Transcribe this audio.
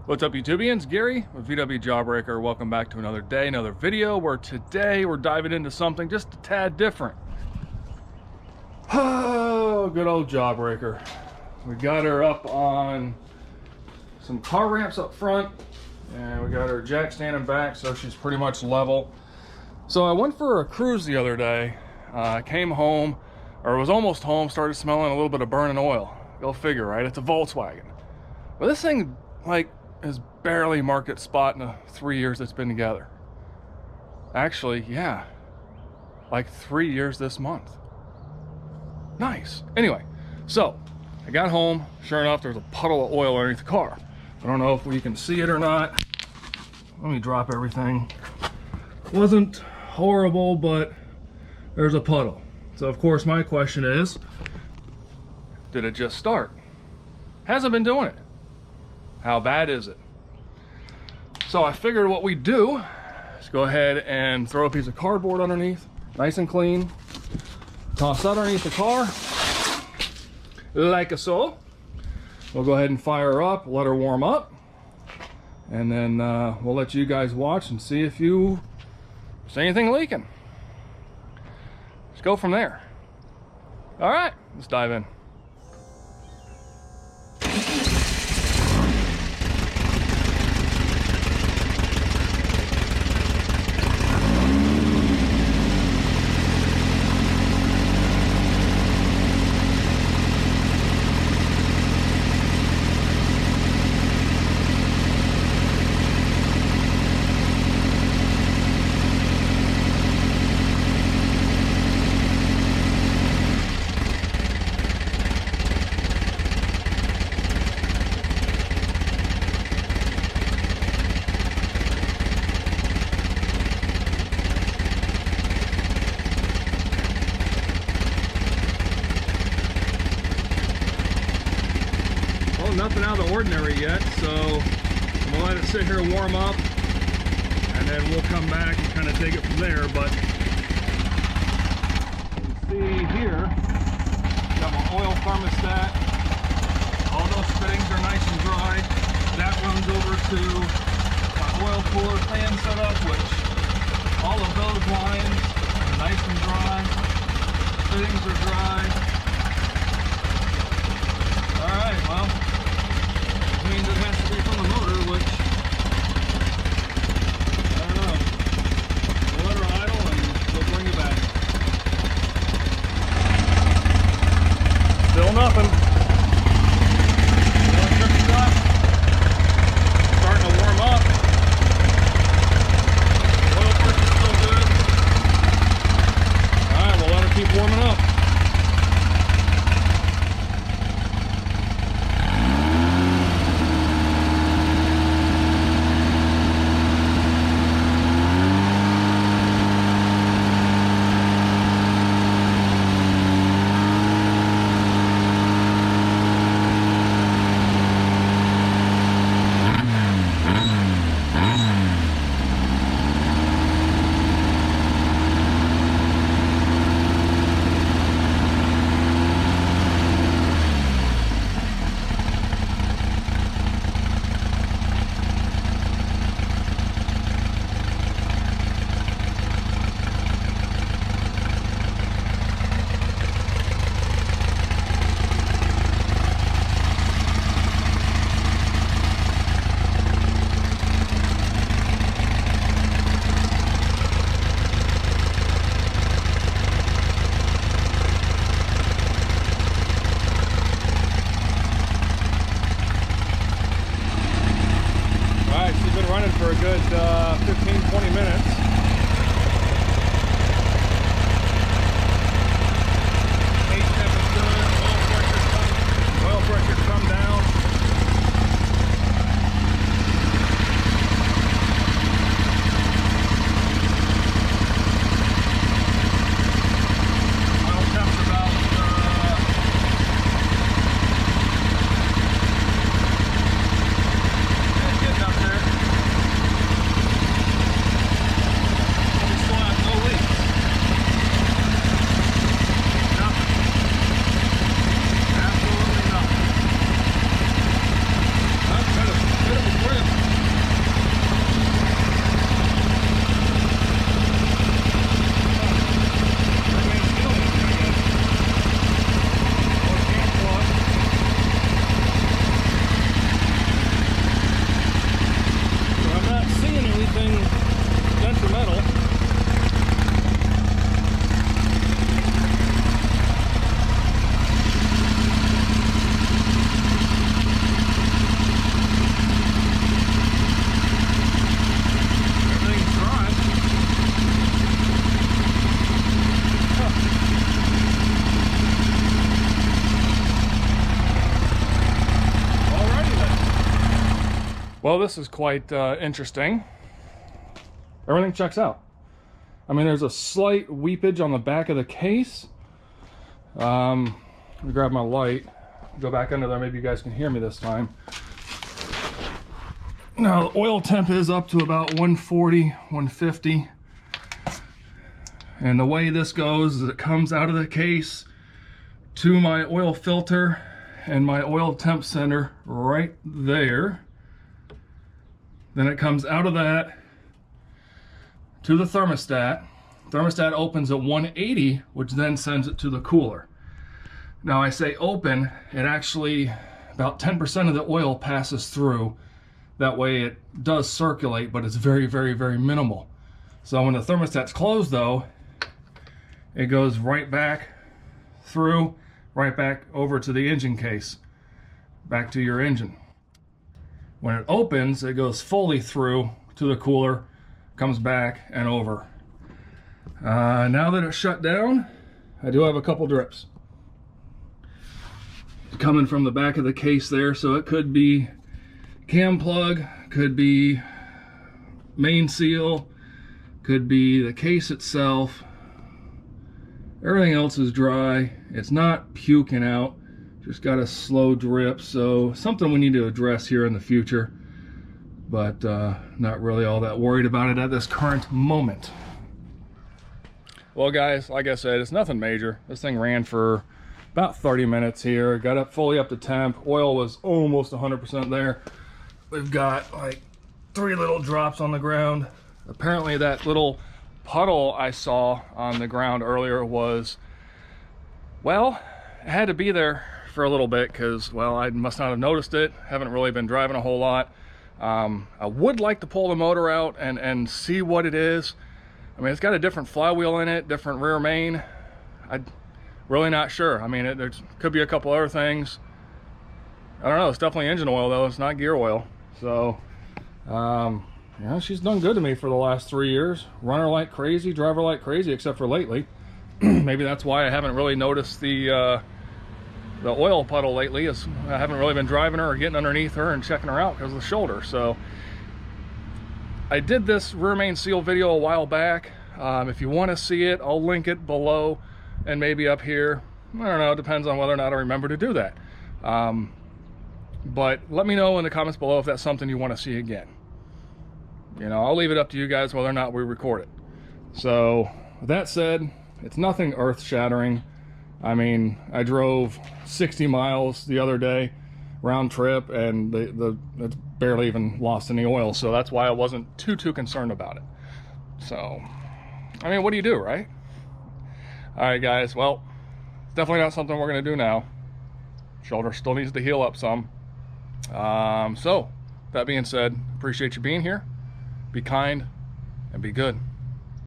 What's up, YouTubians? Gary with VW Jawbreaker. Welcome back to another day, another video, where today we're diving into something just a tad different. Oh, good old Jawbreaker. We got her up on some car ramps up front, and we got her jack standing back, so she's pretty much level. So I went for a cruise the other day. I came home, or was almost home, started smelling a little bit of burning oil. Go figure, right? It's a Volkswagen. But this thing, like, has barely marked its spot in the 3 years it's been together. Actually, yeah, like 3 years this month. Nice. Anyway, so I got home. Sure enough, there's a puddle of oil underneath the car. I don't know if we can see it or not. Let me drop everything. Wasn't horrible, but there's a puddle. So of course my question is, did it just start? Hasn't been doing it. How bad is it? So I figured what we'd do is go ahead and throw a piece of cardboard underneath, nice and clean. Toss that underneath the car, like so. We'll go ahead and fire her up, let her warm up, and then we'll let you guys watch and see if you see anything leaking. Let's go from there. All right, let's dive in. Nothing out of the ordinary yet, so I'm gonna let it sit here and warm up, and then we'll come back and kind of take it from there. But you can see here, got my oil thermostat. All those fittings are nice and dry. That runs over to my oil cooler fan setup, which all of those lines are nice and dry. Fittings are dry. All right, well, means it has to be from the motor, which I don't know. We'll let her idle and we'll bring it back. Still nothing. Electricity up. Starting to warm up. Oil pressure's still good. Alright, we'll let her keep warming up. Running for a good 15-20 minutes. Gauge temp is good. Oil pressure's come down. Oil temp's about getting up there. Well, this is quite interesting. Everything checks out. I mean, there's a slight weepage on the back of the case. Let me grab my light, go back under there, maybe you guys can hear me this time. Now, the oil temp is up to about 140, 150. And the way this goes is it comes out of the case to my oil filter and my oil temp center right there. Then it comes out of that to the thermostat. Thermostat opens at 180, which then sends it to the cooler. Now I say open, it actually, about 10% of the oil passes through. That way it does circulate, but it's very, very, very minimal. So when the thermostat's closed though, it goes right back through, right back over to the engine case, back to your engine. When it opens, it goes fully through to the cooler, comes back and over. Now that it's shut down, I do have a couple drips coming from the back of the case there, so it could be cam plug, could be main seal, could be the case itself. Everything else is dry. It's not puking out, just got a slow drip, so something we need to address here in the future, but not really all that worried about it at this current moment. Well guys, like I said, it's nothing major. This thing ran for about 30 minutes here, got up fully up to temp. Oil was almost 100% there. We've got like 3 little drops on the ground. Apparently that little puddle I saw on the ground earlier was, well, it had to be there for a little bit because, well, I must not have noticed it. Haven't really been driving a whole lot. I would like to pull the motor out and see what it is. I mean, it's got a different flywheel in it, different rear main. I'm really not sure. I mean, there could be a couple other things. I don't know. It's definitely engine oil though. It's not gear oil. So, you know, she's done good to me for the last 3 years. Run her like crazy, drive her like crazy, except for lately. Maybe that's why I haven't really noticed the oil puddle lately. Is I haven't really been driving her or getting underneath her and checking her out because of the shoulder. So I did this rear main seal video a while back. If you want to see it, I'll link it below and maybe up here. I don't know, it depends on whether or not I remember to do that. But let me know in the comments below if that's something you want to see again. You know, I'll leave it up to you guys whether or not we record it. So with that said, it's nothing earth-shattering. I mean, I drove 60 miles the other day round trip, and it's barely even lost any oil, so that's why I wasn't too concerned about it. So I mean, what do you do, right? All right guys, well, it's definitely not something we're gonna do now. Shoulder still needs to heal up some. So that being said, appreciate you being here. Be kind and be good.